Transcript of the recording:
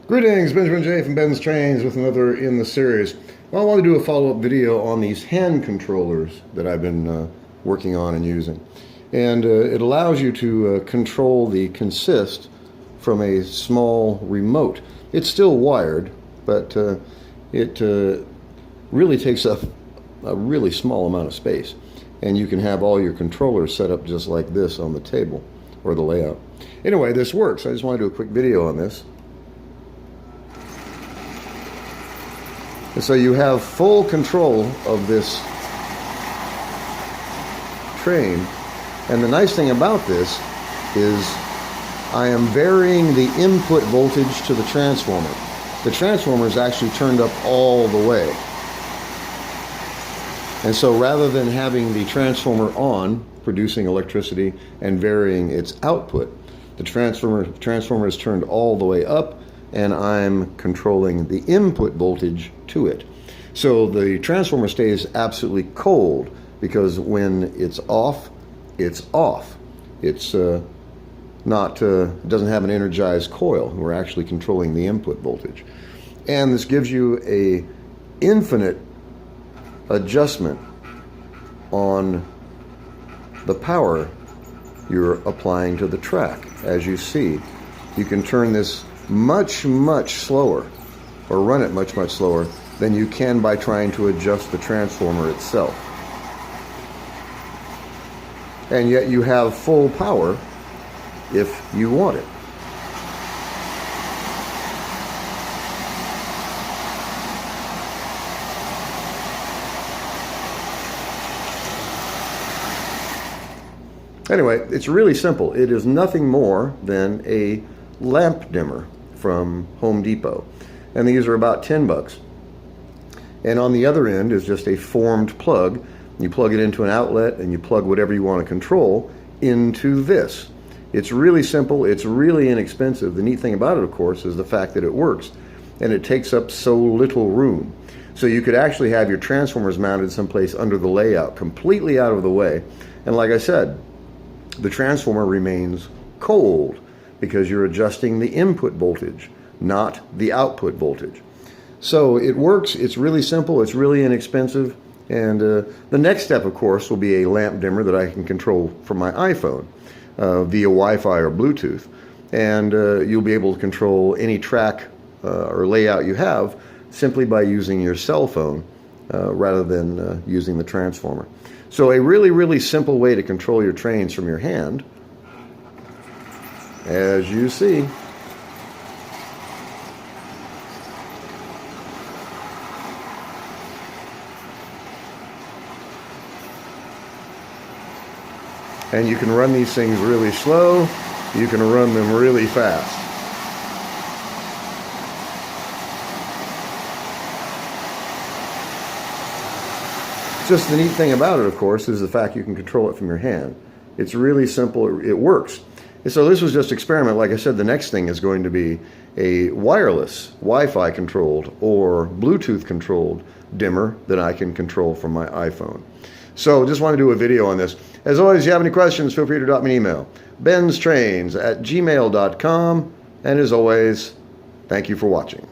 Greetings, Benjamin J. from BENZTRAINZ with another in the series. Well, I want to do a follow-up video on these hand controllers that I've been working on and using. And it allows you to control the consist from a small remote. It's still wired, but it really takes up a really small amount of space. And you can have all your controllers set up just like this on the table, or the layout. Anyway, this works. I just want to do a quick video on this. And so you have full control of this train. And the nice thing about this is I am varying the input voltage to the transformer. The transformer is actually turned up all the way. And so rather than having the transformer on, producing electricity and varying its output, the transformer is turned all the way up, and I'm controlling the input voltage to it. So the transformer stays absolutely cold, because when it's off, it's off. It's doesn't have an energized coil. We're actually controlling the input voltage. And this gives you a infinite adjustment on the power you're applying to the track. As you see, you can turn this much slower, or run it much slower than you can by trying to adjust the transformer itself. And yet you have full power if you want it. Anyway, it's really simple. It is nothing more than a lamp dimmer from Home Depot. And these are about 10 bucks. And on the other end is just a formed plug. You plug it into an outlet and you plug whatever you want to control into this. It's really simple. It's really inexpensive. The neat thing about it, of course, is the fact that it works. And it takes up so little room. So you could actually have your transformers mounted someplace under the layout, completely out of the way. And like I said, the transformer remains cold, because you're adjusting the input voltage, not the output voltage. So it works. It's really simple. It's really inexpensive. And the next step, of course, will be a lamp dimmer that I can control from my iPhone via Wi-Fi or Bluetooth. And you'll be able to control any track or layout you have simply by using your cell phone rather than using the transformer. So a really simple way to control your trains from your hand, as you see. And you can run these things really slow. You can run them really fast. Just the neat thing about it, of course, is the fact you can control it from your hand. It's really simple. It works. And so this was just experiment. Like I said, the next thing is going to be a wireless, Wi-Fi controlled or Bluetooth controlled dimmer that I can control from my iPhone. So just want to do a video on this. As always, if you have any questions, feel free to drop me an email. BENZTRAINZ@gmail.com. And as always, thank you for watching.